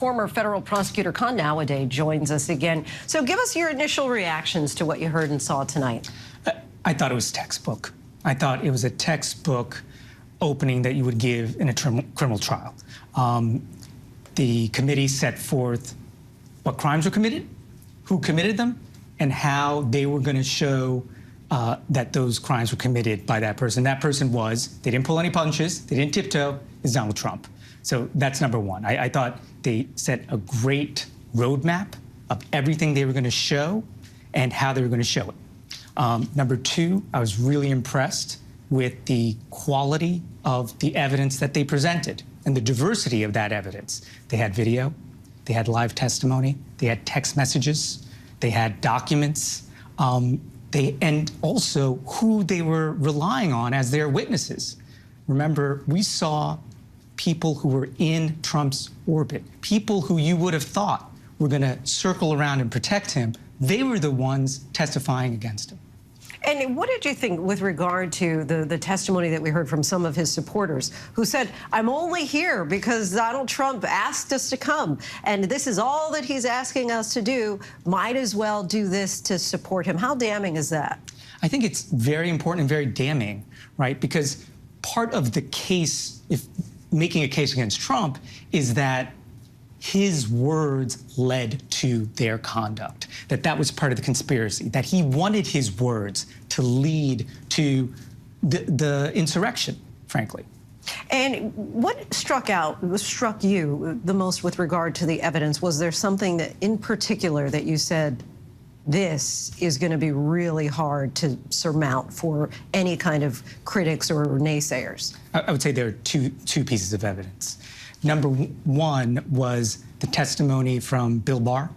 Former federal prosecutor Kan Nawaday joins us again. So give us your initial reactions to what you heard and saw tonight. I thought it was textbook. I thought it was a textbook opening that you would give in a criminal trial. The committee set forth what crimes were committed, who committed them, and how they were going to show that those crimes were committed by that person. That person was, they didn't pull any punches, they didn't tiptoe, is Donald Trump. So that's number one. I thought they set a great roadmap of everything they were going to show and how they were going to show it. Number two, I was really impressed with the quality of the evidence that they presented and the diversity of that evidence. They had video, they had live testimony, they had text messages, they had documents, and also who they were relying on as their witnesses. Remember, we saw people who were in Trump's orbit, people who you would have thought were going to circle around and protect him. They were the ones testifying against him. And what did you think with regard to the testimony that we heard from some of his supporters who said, I'm only here because Donald Trump asked us to come, and this is all that he's asking us to do, might as well do this to support him? How damning is that? I think it's very important and very damning, right? Because part of the case, if making a case against Trump, is that his words led to their conduct, that was part of the conspiracy, that he wanted his words to lead to the insurrection, frankly. And what struck you the most with regard to the evidence? Was there something that in particular that you said, this is going to be really hard to surmount for any kind of critics or naysayers? I would say there are two pieces of evidence. Number one was the testimony from Bill Barr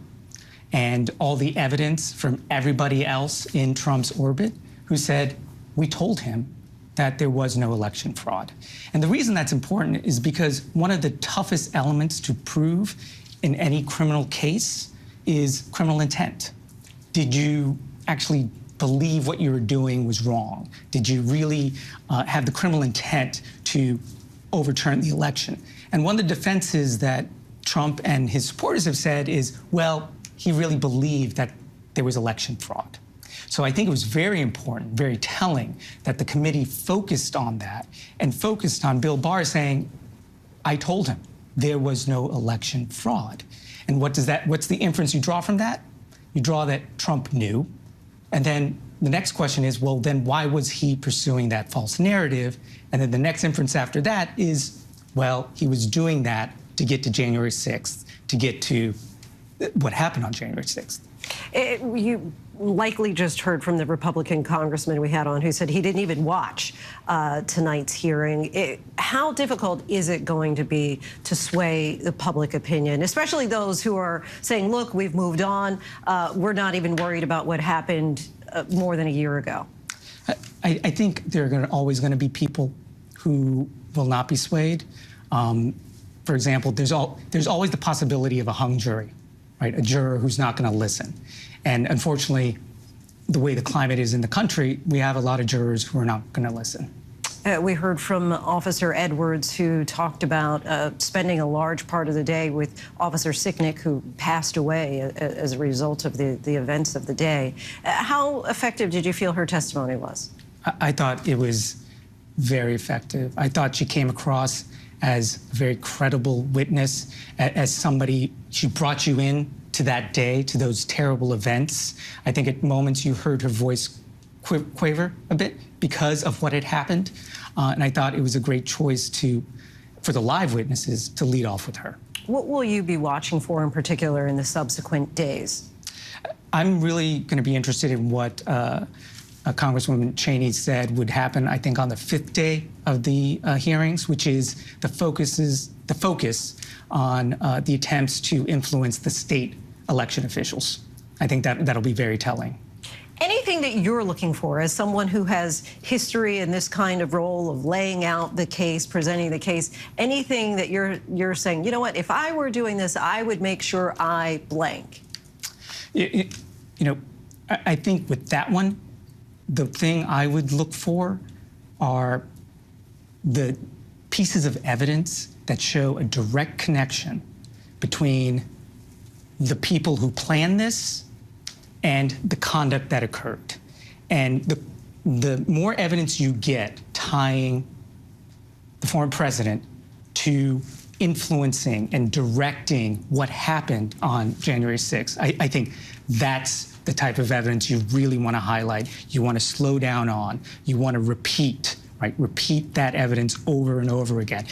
and all the evidence from everybody else in Trump's orbit who said, we told him that there was no election fraud. And the reason that's important is because one of the toughest elements to prove in any criminal case is criminal intent. Did you actually believe what you were doing was wrong? Did you really have the criminal intent to overturn the election? And one of the defenses that Trump and his supporters have said is, well, he really believed that there was election fraud. So I think it was very important, very telling that the committee focused on that and focused on Bill Barr saying, I told him there was no election fraud. And what's the inference you draw from that? You draw that Trump knew. And then the next question is, well, then why was he pursuing that false narrative? And then the next inference after that is, well, he was doing that to get to January 6th, to get to what happened on January 6th. You likely just heard from the Republican congressman we had on who said he didn't even watch tonight's hearing. How difficult is it going to be to sway the public opinion, especially those who are saying, look, we've moved on, we're not even worried about what happened more than a year ago? I think there are always going to be people who will not be swayed. For example, there's always the possibility of a hung jury, right? A juror who's not going to listen. And unfortunately, the way the climate is in the country, we have a lot of jurors who are not going to listen. We heard from Officer Edwards, who talked about spending a large part of the day with Officer Sicknick, who passed away as a result of the events of the day. How effective did you feel her testimony was? I thought it was very effective. I thought she came across as a very credible witness, as somebody, she brought you in to that day, to those terrible events. I think at moments you heard her voice quaver a bit because of what had happened. And I thought it was a great choice for the live witnesses to lead off with her. What will you be watching for in particular in the subsequent days? I'm really going to be interested in what Congresswoman Cheney said would happen, I think, on the 5th day of the hearings, which is the focus on the attempts to influence the state election officials. I think that'll be very telling. Anything that you're looking for as someone who has history in this kind of role of laying out the case, presenting the case, anything that you're saying, you know what, if I were doing this, I would make sure I blank? You know, I think with that one, the thing I would look for are the pieces of evidence that show a direct connection between the people who planned this and the conduct that occurred. And the more evidence you get tying the former president to influencing and directing what happened on January 6th, I think that's the type of evidence you really want to highlight, you want to slow down on, you want to repeat, right? Repeat that evidence over and over again.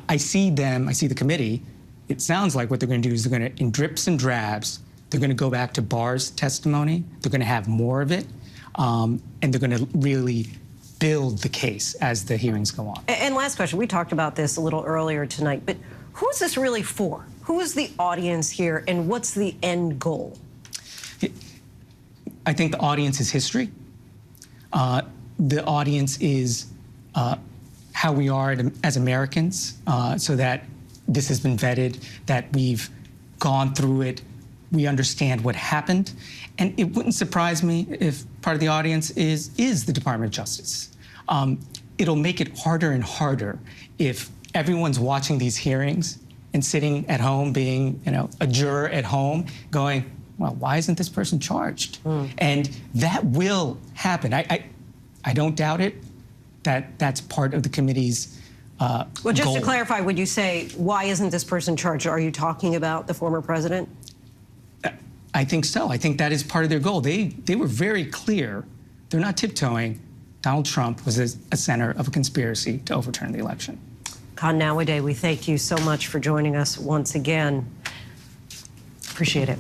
I see the committee, it sounds like what they're going to do is they're going to, in drips and drabs, they're going to go back to Barr's testimony, they're going to have more of it, and they're going to really build the case as the hearings go on. And last question, we talked about this a little earlier tonight, but who is this really for? Who is the audience here, and what's the end goal? I think the audience is history. The audience is how we are as Americans, so that this has been vetted, that we've gone through it, we understand what happened. And it wouldn't surprise me if part of the audience is the Department of Justice. It'll make it harder and harder if everyone's watching these hearings and sitting at home, being a juror at home, going, well, why isn't this person charged? And that will happen. I don't doubt it, that's part of the committee's well, just goal. to clarify, would you say, why isn't this person charged? Are you talking about the former president? I think so. I think that is part of their goal. They were very clear. They're not tiptoeing. Donald Trump was a center of a conspiracy to overturn the election. Kan Nawaday, we thank you so much for joining us once again. Appreciate it.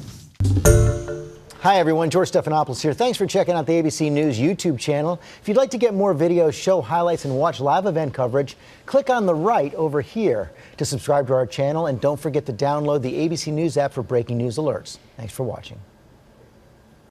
Hi, everyone. George Stephanopoulos here. Thanks for checking out the ABC News YouTube channel. If you'd like to get more videos, show highlights, and watch live event coverage, click on the right over here to subscribe to our channel. And don't forget to download the ABC News app for breaking news alerts. Thanks for watching.